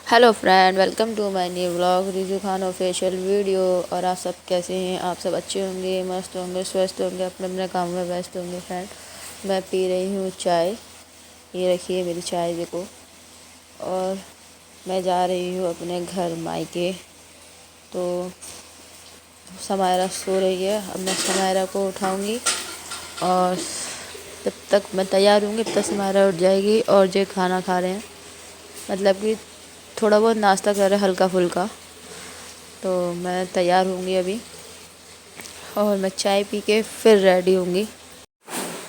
Hello friend, welcome to my new vlog Riju Khan official video. और आप सब कैसे हैं? आप सब अच्छे होंगे, मस्त होंगे, स्वस्थ होंगे, अपने अपने काम में व्यस्त होंगे। फ्रेंड, मैं पी रही हूँ चाय। ये रखिए मेरी चाय देखो। और मैं जा रही हूँ अपने घर मायके। तो समायरा सो रही है, अब मैं समायरा को उठाऊँगी। और जब तक मैं तैयार हूँगी तब तक समायरा उठ जाएगी। और जो खाना खा रहे हैं, मतलब कि थोड़ा बहुत नाश्ता कर रहे हैं, हल्का फुल्का। तो मैं तैयार होंगी अभी, और मैं चाय पी के फिर रेडी होंगी।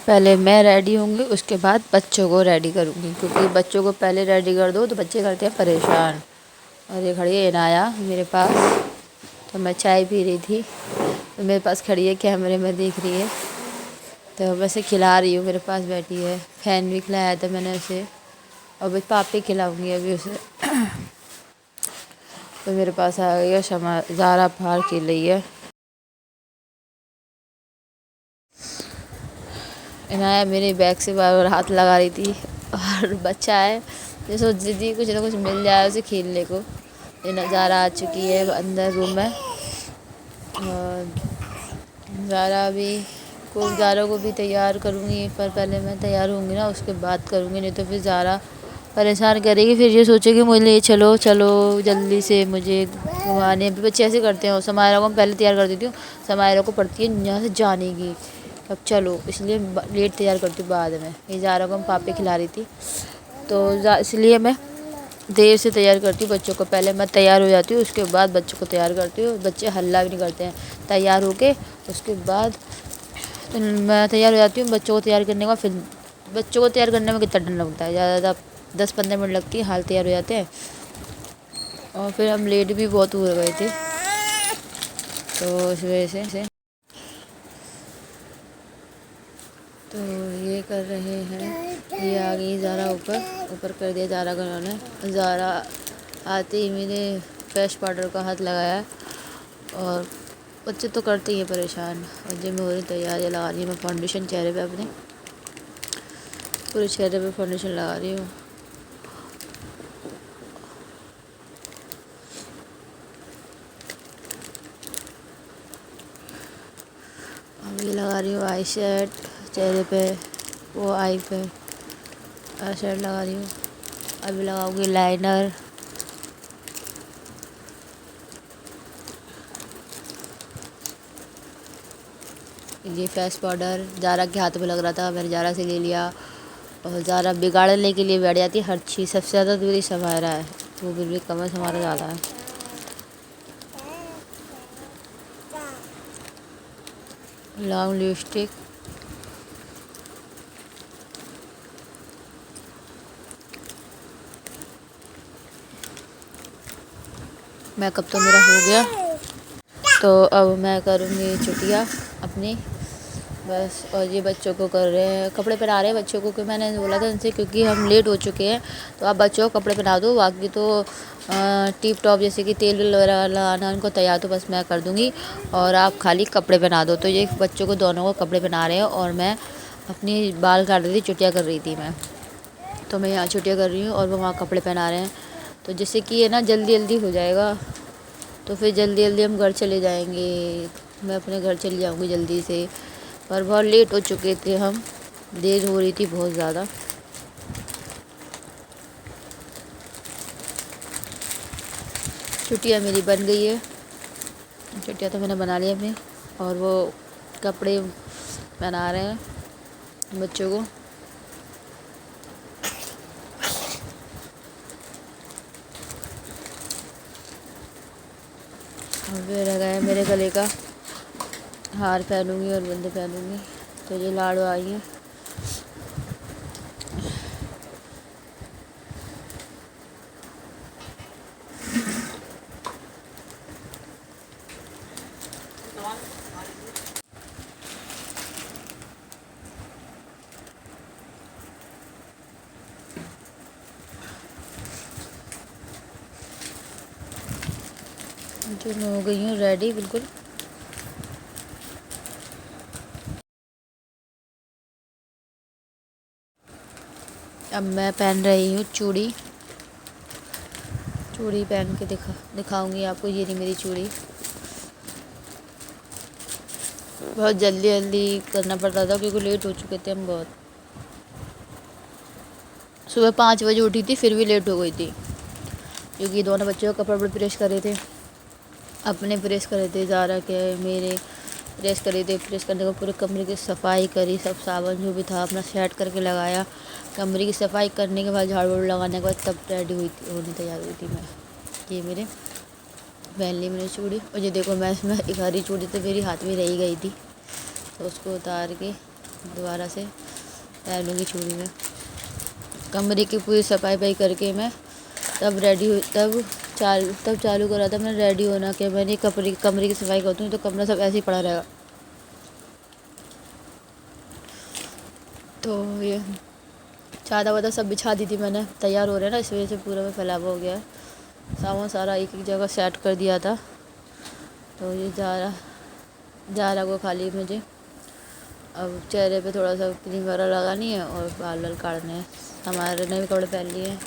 पहले मैं रेडी होंगी, उसके बाद बच्चों को रेडी करूँगी, क्योंकि बच्चों को पहले रेडी कर दो तो बच्चे करते हैं परेशान। और ये खड़ी है इनाया मेरे पास। तो मैं चाय पी रही थी, तो मेरे पास खड़ी है, कैमरे में देख रही है। तो वैसे खिला रही हूँ, मेरे पास बैठी है। फ़ैन भी खिलाया था मैंने उसे, और भी पापे खिलाऊँगी अभी उसे। तो मेरे पास आ गई है शमा, ज़ारा बाहर खेल रही है। इनाया मेरे बैग से बार बार हाथ लगा रही थी। और बच्चा है जो सोच रही थी कुछ ना कुछ मिल जाए उसे खेलने को। ये नज़ारा आ चुकी है अंदर रूम में। और ज़ारा भी ज़ारा को भी तैयार करूँगी, पर पहले मैं तैयार होंगी ना, उसके बाद करूँगी, नहीं तो फिर ज़ारा परेशान करेगी। फिर ये सोचेगी मुझे ले चलो चलो जल्दी से मुझे घुमाने। बच्चे ऐसे करते हैं। समायरा को मैं पहले तैयार कर देती हूँ, समायरा को पड़ती है यहाँ से जाने की, अब चलो, इसलिए लेट तैयार करती हूँ बाद में। ये ज़ारा को हम पापे खिला रही थी, तो इसलिए मैं देर से तैयार करती हूँ बच्चों को। पहले मैं तैयार हो जाती हूँ, उसके बाद बच्चों को तैयार करती हूँ। बच्चे हल्ला भी नहीं करते हैं तैयार होके। उसके बाद तो मैं तैयार हो जाती हूँ। बच्चों को तैयार करने के बाद फिर बच्चों को तैयार करने में कितना टाइम लगता है? ज़्यादा 10-15 मिनट लगती है, हाल तैयार हो जाते हैं। और फिर हम लेट भी बहुत हो गए थे, तो इस वजह से। तो ये कर रहे हैं, ये आ गई ज़ारा ऊपर ऊपर कर दिया ज़ारा को उन्होंने। ज़ारा आते ही मेरे फेस पाउडर का हाथ लगाया। और बच्चे तो करते ही हैं परेशान। और जो मैं हो रही तैयारी लगा रही हूँ, मैं फाउंडेशन चेहरे पे, अपने पूरे चेहरे पे फाउंडेशन लगा रही हूँ। अभी लगा रही हूँ आई शेड चेहरे पे, वो आई पे आई शेड लगा रही हूँ। अभी लगाऊंगी लाइनर। ये फेस पाउडर ज़ारा के हाथ में लग रहा था, मैंने ज़ारा से ले लिया। और ज़ारा बिगाड़ने के लिए बैठ जाती है हर चीज़। सबसे ज़्यादा तो मेरी समायरा है, वो फिर भी कमर समारा ज़्यादा है। लगाऊँ लिपस्टिक। मेकअप तो मेरा हो गया, तो अब मैं करूँगी चुटिया अपनी बस। और ये बच्चों को कर रहे हैं, कपड़े पहना रहे हैं बच्चों को, क्योंकि मैंने बोला था उनसे, क्योंकि हम लेट हो चुके हैं। तो आप बच्चों को कपड़े पहना दो, बाकी तो टिप टॉप जैसे कि तेल वगैरह लगाना उनको तैयार तो बस मैं कर दूँगी, और आप खाली कपड़े पहना दो। तो ये बच्चों को दोनों को कपड़े पहना रहे हैं, और मैं अपनी बाल काट रही थी, चुटिया कर रही थी मैं। तो मैं यहाँ छुट्टियाँ कर रही हूँ और वो वहाँ कपड़े पहना रहे हैं। तो जैसे कि ये ना जल्दी जल्दी हो जाएगा, तो फिर जल्दी जल्दी हम घर चले जाएंगे। मैं अपने घर चली जाऊँगी जल्दी से, पर बहुत लेट हो चुके थे हम, देर हो रही थी बहुत ज़्यादा। छुट्टियाँ मेरी बन गई है, छुट्टियाँ तो मैंने बना ली अपनी। और वो कपड़े पहना रहे हैं बच्चों को। और फिर रह गया मेरे गले का हार पहनूँगी और बंदे पहनूँगी। तो ये लाड़ू आई है। जो मैं हो गई हूँ रेडी बिल्कुल। अब मैं पहन रही हूँ चूड़ी। चूड़ी पहन के दिखाऊंगी आपको। ये नहीं मेरी चूड़ी। बहुत जल्दी जल्दी करना पड़ता था क्योंकि लेट हो चुके थे हम बहुत। सुबह 5 बजे उठी थी फिर भी लेट हो गई थी क्योंकि दोनों बच्चों को कपड़े प्रेस करे थे, अपने प्रेस करे थे, ज़ारा के मेरे प्रेस करे थे। प्रेस करने के पूरे कमरे की सफाई करी, सब साबुन जो भी था अपना सेट करके लगाया। कमरे की सफाई करने के बाद झाड़ू वाड़ू लगाने के बाद तब रेडी हुई थी, होने तैयार हुई थी मैं। ये मेरे पहन ली मैंने चूड़ी। और ये देखो मैं इसमें एक हरी चूड़ी तो मेरी हाथ में रह गई थी, तो उसको उतार के दोबारा से पहनूँगी चूड़ी में। कमरे की पूरी सफाई वफाई करके मैं तब रेडी हुई, तब चालू करा था मैंने रेडी होना कि मैंने कमरे की सफाई करती हूँ तो कमरा सब ऐसे ही पड़ा रहेगा। तो ये चादर वादर सब बिछा दी थी मैंने, तैयार हो रहे हैं ना, इस वजह से पूरा में फैलावा हो गया है। सामान सारा एक एक जगह सेट कर दिया था। तो ये ज़ारा को खाली मुझे अब चेहरे पे थोड़ा सा क्रीम वगैरह लगानी है और बाल वाल काटने हैं। हमारे ने भी कपड़े पहन लिए हैं।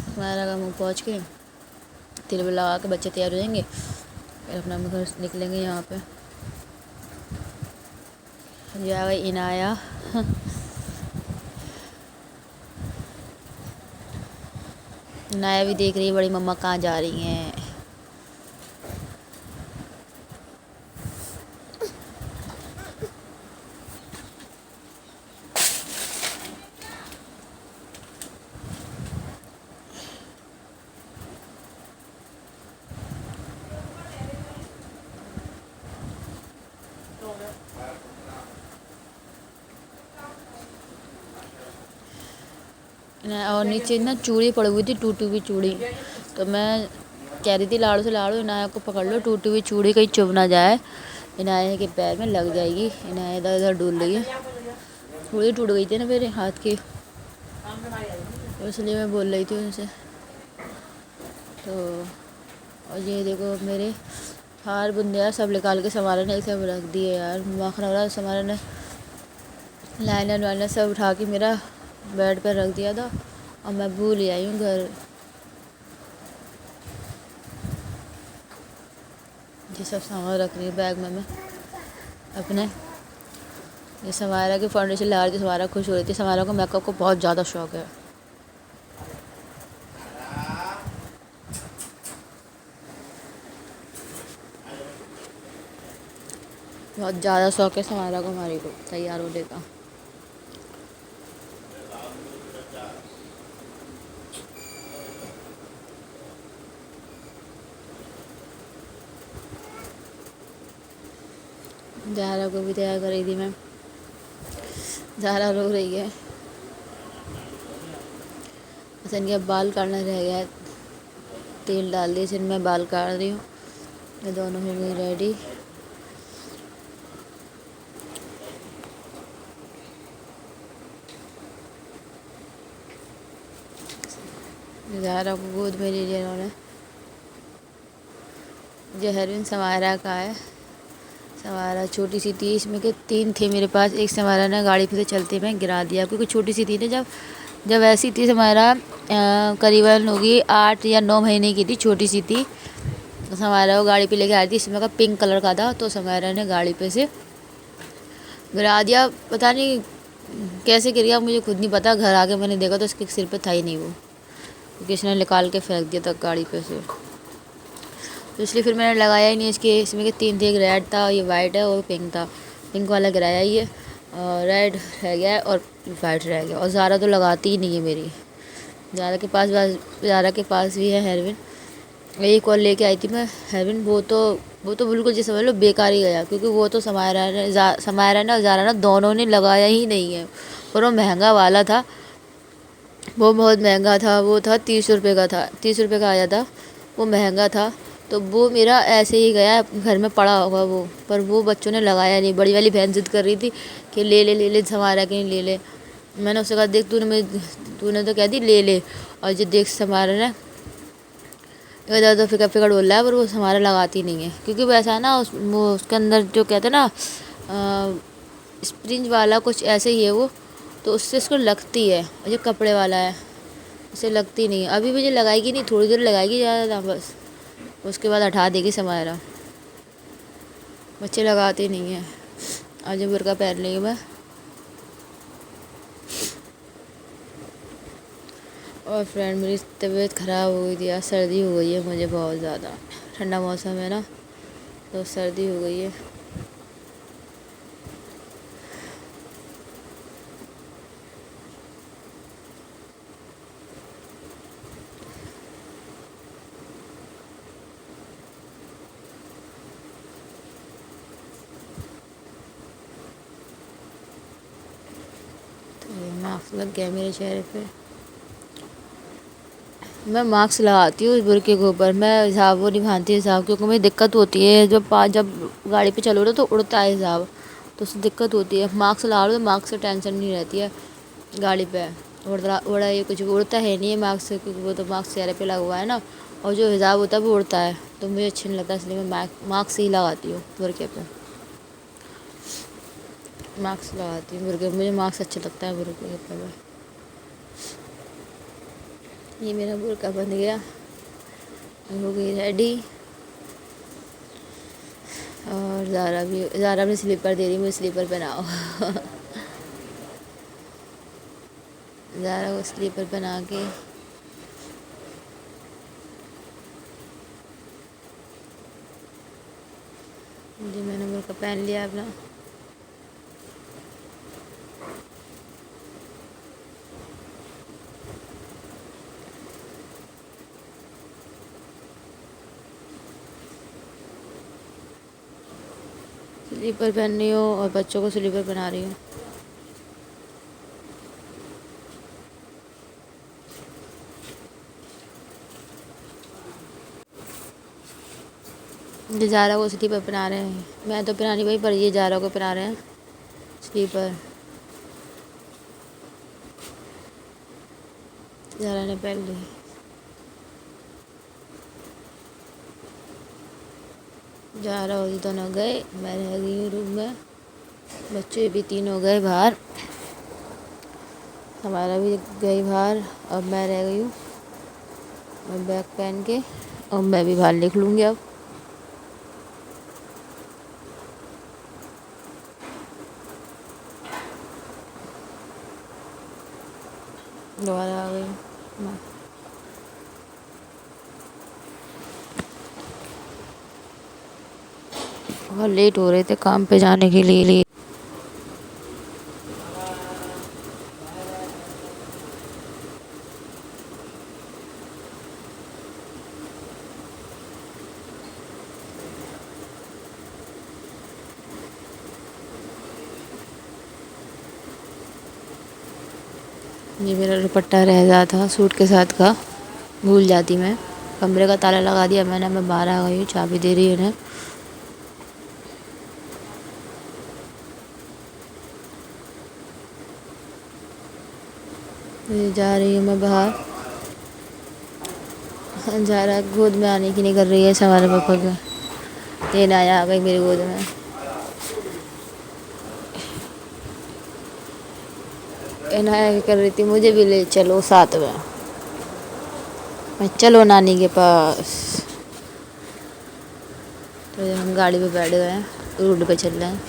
हमारा का मुँह पहुँच के तिल भी लगा के बच्चे तैयार हो जाएंगे, फिर अपना घर निकलेंगे। यहाँ पे जाएगा इनाया इनाया भी देख रही है बड़ी मम्मा कहाँ जा रही हैं। और नीचे ना चूड़ी पड़ी हुई थी, टूटी हुई चूड़ी। तो मैं कह रही थी लाड़ू से, लाड़ू इनाया को पकड़ लो, टूटी हुई चूड़ी कहीं चुभ ना जाए, इनाया के पैर में लग जाएगी। इनाया इधर उधर डूल रही है, चूड़ी टूट गई थी ना मेरे हाथ की, इसलिए मैं बोल रही थी उनसे। तो और ये देखो मेरे हार बुंदे यार सब निकाल के समारा ने सब रख दिए यार। माखन वाला समारा ने लाइनर वाइनर सब उठा के मेरा बेड पर रख दिया था और मैं भूल आई हूँ घर। ये सब सामान रख रही हूँ बैग में मैं अपने। ये समारा की फाउंडेशन लगा रही थी, समारा खुश हो रही थी। समारा को मेकअप को बहुत ज़्यादा शौक है। बहुत ज़्यादा शौक है समारा को हमारी को तैयार होने का। ज़ारा को भी तैयार कर रही थी मैं। ज़ारा रो रही है। अच्छा इनके बाल काटना रह गया है, तेल डाल दिए जिनमें बाल काट रही हूँ। ये दोनों हो गई रेडी। ज़ारा को गोद में ले लिया उन्होंने। जहरविन समारा का है। समारा छोटी सी थी, इसमें के 3 थे मेरे पास। एक समारा ने गाड़ी पे से चलते में गिरा दिया क्योंकि छोटी सी थी ना। जब ऐसी थी समारा करीबन होगी 8 या 9 महीने की थी, छोटी सी थी। तो समारा वो गाड़ी पे लेके आई थी, इसमें का पिंक कलर का था। तो समारा ने गाड़ी पे से गिरा दिया, पता नहीं कैसे गिर गया मुझे खुद नहीं पता। घर आके मैंने देखा तो उसके सिर पे था ही नहीं वो, किसी ने निकाल के फेंक दिया था गाड़ी पे से। तो इसलिए फिर मैंने लगाया ही नहीं इसके। इसमें के 3 थे, एक रेड था, ये वाइट है और पिंक था। पिंक वाला गिराया ही है, और रेड रह गया और वाइट रह गया। और ज़ारा तो लगाती ही नहीं है मेरी। ज़ारा के पास भी है हेयरविन। एक और लेके आई थी मैं हेयरविन, वो तो बिल्कुल जैसे समझ लो बेकार ही गया क्योंकि वो तो समायरा ने और ज़ारा ना दोनों ने लगाया ही नहीं है। और वो महंगा वाला था, वो बहुत महंगा था। वो था 30 रुपये का, था 30 रुपये का आया था, वो महंगा था। तो वो मेरा ऐसे ही गया, घर में पड़ा होगा वो, पर वो बच्चों ने लगाया नहीं। बड़ी वाली बहन जिद कर रही थी कि ले ले समारा के नहीं ले ले। मैंने उससे कहा देख तूने तो कह दी ले ले, और जो देख समारा ने इधर उधर फिका फिका डोल रहा है, पर वो समारा लगाती नहीं है क्योंकि वैसा है ना वो उसके अंदर जो कहते हैं ना स्प्रिंज वाला कुछ ऐसे ही है वो, तो उससे इसको लगती है। और जो कपड़े वाला है उसे लगती नहीं है। अभी मुझे लगाएगी नहीं, थोड़ी देर लगाएगी ज़्यादा बस, उसके बाद हटा देगी समायरा। बच्चे लगाते नहीं हैं। आज बुर्का पहन ली मैं। और फ्रेंड, मेरी तबीयत ख़राब हो गई थी यार, सर्दी हो गई है मुझे बहुत ज़्यादा। ठंडा मौसम है ना, तो सर्दी हो गई है। तो ये मास्क लग गया मेरे चेहरे पे। मैं मास्क लगाती हूँ इस बुर्के के ऊपर। मैं हिसाब वो नहीं बांधती हिसाब, क्योंकि मुझे दिक्कत होती है जब गाड़ी पे चलो ना तो उड़ता है हिसाब, तो उससे दिक्कत होती है। मास्क लगा लो तो मास्क से टेंशन नहीं रहती है गाड़ी पे। उड़ा ये कुछ उड़ता है नहीं है मास्क से, क्योंकि वो तो मास्क चेहरे पे लगा हुआ है ना, और जो हिसाब होता है वो उड़ता है, तो मुझे अच्छा नहीं लगता, इसलिए मैं मास्क ही लगाती हूँ बुर्के पे। मास्क लगाती हूँ बुर्के पे, मुझे मास्क अच्छा लगता है बुर्के के ऊपर। ये मेरा बुर्का बन गया, हो गई रेडी। और ज़ारा अपने स्लीपर दे रही, मुझे स्लीपर पहनाओ। ज़ारा को स्लीपर पहना के जी मैंने बुर्का पहन लिया अपना। स्लीपर पहन रही हूँ और बच्चों को स्लीपर पहना रही हूँ। ये ज़ारा को स्लीपर पहना रहे हैं, मैं तो पहनानी भाई, पर ये ज़ारा को पहना रहे हैं स्लीपर। ज़ारा ने पहन ली। ज़ारा और ये दोनों गए, मैं रह गई हूँ रूम में। बच्चे भी तीनों गए बाहर, हमारा भी गई बाहर, अब मैं रह गई हूँ। मैं बैग पहन के और मैं भी बाहर निकलूँगी अब। दोबारा आ गई मैं। बहुत लेट हो रहे थे काम पे जाने के लिए। ये मेरा दुपट्टा रह गया था सूट के साथ का, भूल जाती मैं। कमरे का ताला लगा दिया मैंने, मैं बाहर आ गई हूँ, चाबी दे रही है उन्हें। जा रही हूँ मैं बाहर। जा रहा, गोद में आने की नहीं कर रही है हमारे पापा के, लेने आया, आ गई मेरी गोद में। इनाया कर रही थी मुझे भी ले चलो साथ में, मैं चलो नानी के पास। तो हम गाड़ी पे बैठ गए हैं, रोड पे चल रहे हैं।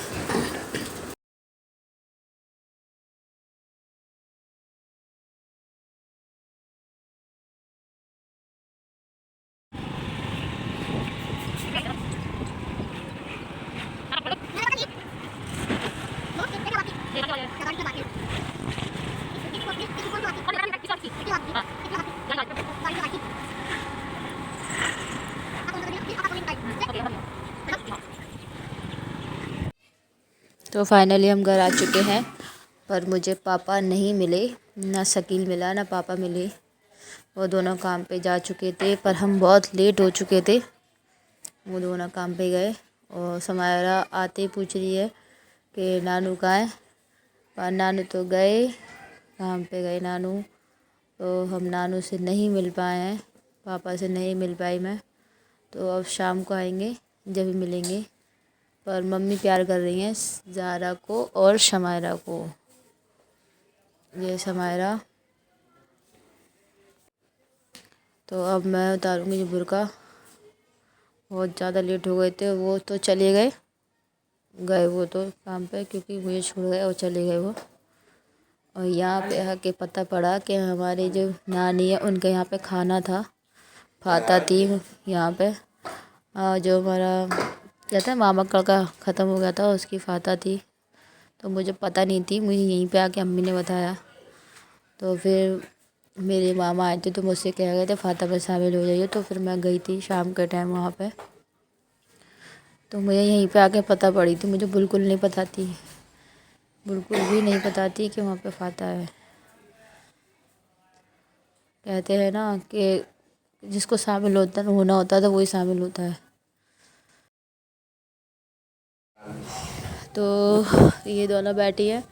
तो फाइनली हम घर आ चुके हैं, पर मुझे पापा नहीं मिले, ना शकील मिला ना पापा मिले। वो दोनों काम पे जा चुके थे, पर हम बहुत लेट हो चुके थे। वो दोनों काम पे गए, और समायरा आते ही पूछ रही है कि नानू कहाँ है। पर नानू तो गए, काम पे गए नानू। तो हम नानू से नहीं मिल पाए हैं, पापा से नहीं मिल पाई मैं। तो अब शाम को आएंगे, जब भी मिलेंगे। पर मम्मी प्यार कर रही हैं ज़ारा को और शमायरा को। ये शमायरा। तो अब मैं उतारूँगी ये बुर्का। बहुत ज़्यादा लेट हो गए थे, वो तो चले गए वो तो काम पे, क्योंकि मुझे छोड़ गए और चले गए वो। और यहाँ पे आके पता पड़ा कि हमारी जो नानी है उनके यहाँ पे खाना था, फाता थी यहाँ पे। जो हमारा कहते हैं मामा का ख़त्म हो गया था, उसकी फाता थी। तो मुझे पता नहीं थी, मुझे यहीं पे आके अम्मी ने बताया। तो फिर मेरे मामा आए थे तो मुझसे कह गए थे फाता में शामिल हो जाइए। तो फिर मैं गई थी शाम के टाइम वहाँ पे। तो मुझे यहीं पे आके पता पड़ी थी, मुझे बिल्कुल नहीं पता थी, बिल्कुल भी नहीं पता थी कि वहाँ पे फाता है। कहते हैं ना कि जिसको शामिल होना होता है तो वही शामिल होता है। तो ये दोनों बैठी है,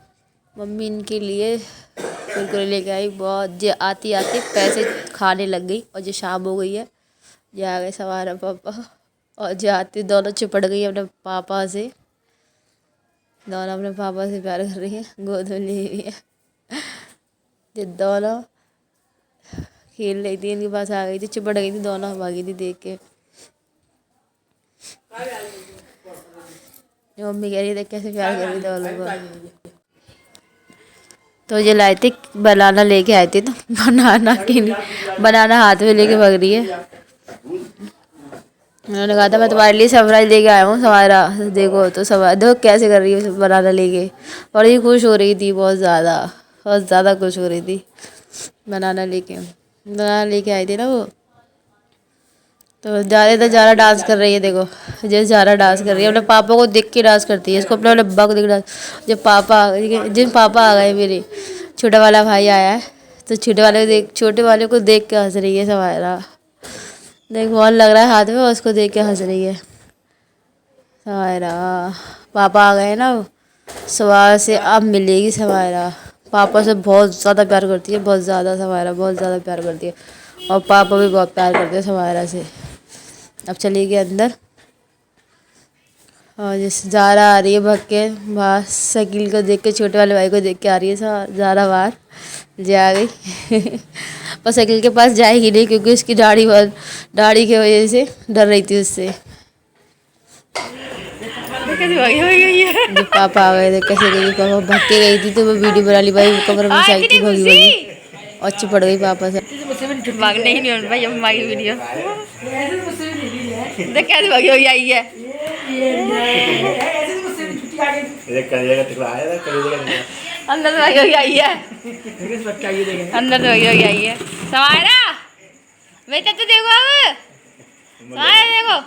मम्मी इनके लिए कुरकुरे लेके आई। बहुत जे आती आती पैसे खाने लग गई, और जो शाम हो गई है, जो आ गए सवारा पापा, और जो आती दोनों चिपट गई अपने पापा से। दोनों अपने पापा से प्यार कर रही हैं, गोद में ली हुई है। जो दोनों खेल रही थी, इनके पास आ गई थी, चिपट गई थी, दोनों भागी थी देख के। जो मम्मी कह रही थी कैसे प्यार कर रही थी दोनों को। तो ये लाए थे बनाना, लेके आए थे। तो बनाना हाथ में लेके भाग रही है। उन्होंने कहा था मैं तुम्हारे लिए सरप्राइज लेके आया हूँ सवारा, देखो। तो सवारा देखो कैसे कर रही है बनाना लेके। और ये खुश हो रही थी, बहुत ज़्यादा खुश हो रही थी बनाना लेके आए थे ना वो। तो ज़्यादा डांस कर रही है, देखो जैसे ज़्यादा डांस कर रही है, अपने पापा को देख के डांस करती है। इसको अपने डब्बा को देख डांस। जब पापा आ गए मेरे, छोटा वाला भाई आया है, तो छोटे वाले को देख के हंस रही है सवारा। देख बॉल लग रहा है हाथ में, उसको देख के हंस रही है सवारा। पापा आ गए ना सवारा से, अब मिलेगी सवारा। पापा से बहुत ज़्यादा प्यार करती है, बहुत ज़्यादा सवारा, बहुत ज़्यादा प्यार करती है। और पापा भी बहुत प्यार करते हैं सवारा से। अब चली गई अंदर। और जैसे ज़ारा आ रही है भाग के बाहर, शकील को देख के, छोटे वाले भाई को देख के आ रही है ज़ारा बाहर। जा गई। पर शकील के पास जाएगी नहीं, क्योंकि उसकी दाढ़ी की वजह से डर रही थी उससे। जब पापा आ गए थे कैसे गई, पापा भाग के गई थी तो मैं वीडियो बना ली भाई, कमरे में साइड थी, भागी और चिपड़ गई पापा से। भागने ही नहीं भाई अम्मा की वीडियो देख कैसे भागी हुई आई है। अंदर से भागी हुई आई है, अंदर से भागी हुई आई है सवारा। बेटा तो देखो, अब सवारा देखो,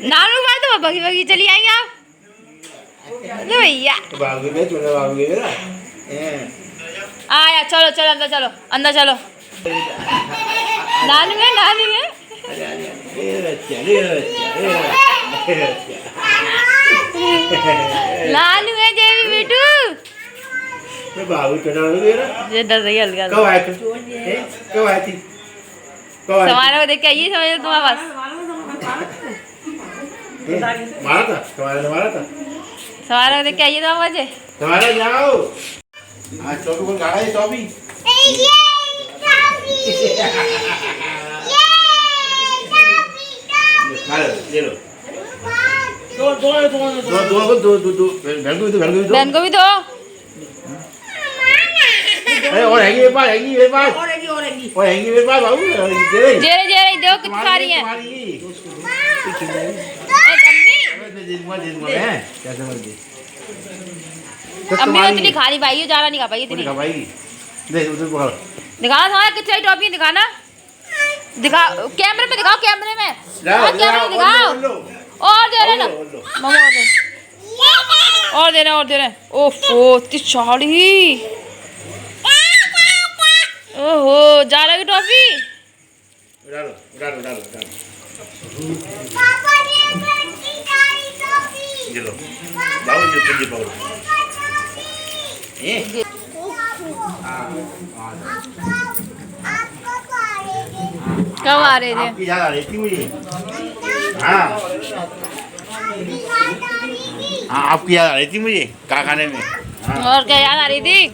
नानू मार तो भागी चली आई आप भैया। आया चलो अंदर चलो। नानी है देवी बेटू। ये डर रही है हल्का। कब आई थी? समारोह को देख के आई समझ तुम्हारे पास। मारा था समारोह को देख के आइए तुम्हारे पास। समारोह जाओ आज टॉपी कौन खा रहा है? टॉपी ले लो। दो बहन को भी दो। और हैगी मेरे पास बाबू। जेरे दो कितनी खा रही है? अम्मी उतनी खा नहीं पाई, ज़्यादा नहीं खा पाई इतनी। दिखाना था कितनी टॉपी दिखाना, कैमरे में दिखाओ, कैमरे में दिखाओ। और दे रहे ना मामा, और दे रहे। ओहो इतनी साड़ी, ओहो ज़्यादा की टॉफी। कब आ रहे थे? आपकी याद आ रही थी मुझे। हाँ हाँ आपकी याद आ रही थी मुझे कारखाने में। हाँ। और क्या याद आ रही थी?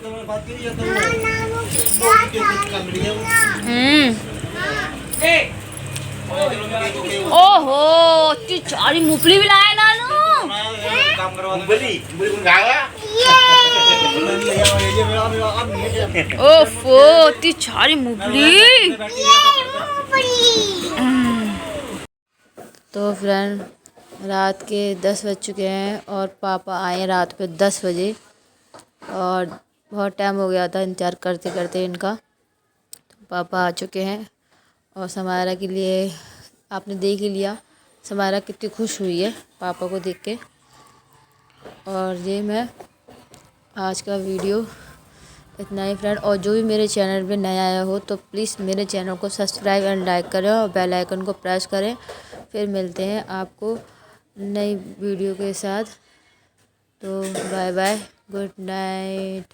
ओहो इतनी सारी मूंगफली भी लाए नानू। मूंगफली मूंगफली कौन खाएगा? ओफो इतनी सारी मूंगफली। तो फ्रेंड रात के 10 बज चुके हैं और पापा आए हैं रात पे 10 बजे और बहुत टाइम हो गया था इंतज़ार करते करते इनका। तो पापा आ चुके हैं और समायरा के लिए आपने देख ही लिया, समायरा कितनी खुश हुई है पापा को देख के। और ये मैं आज का वीडियो इतना ही फ्रेंड। और जो भी मेरे चैनल पे नया आया हो तो प्लीज़ मेरे चैनल को सब्सक्राइब एंड लाइक करें और बेल आइकन को प्रेस करें। फिर मिलते हैं आपको नई वीडियो के साथ। तो बाय बाय, गुड नाइट।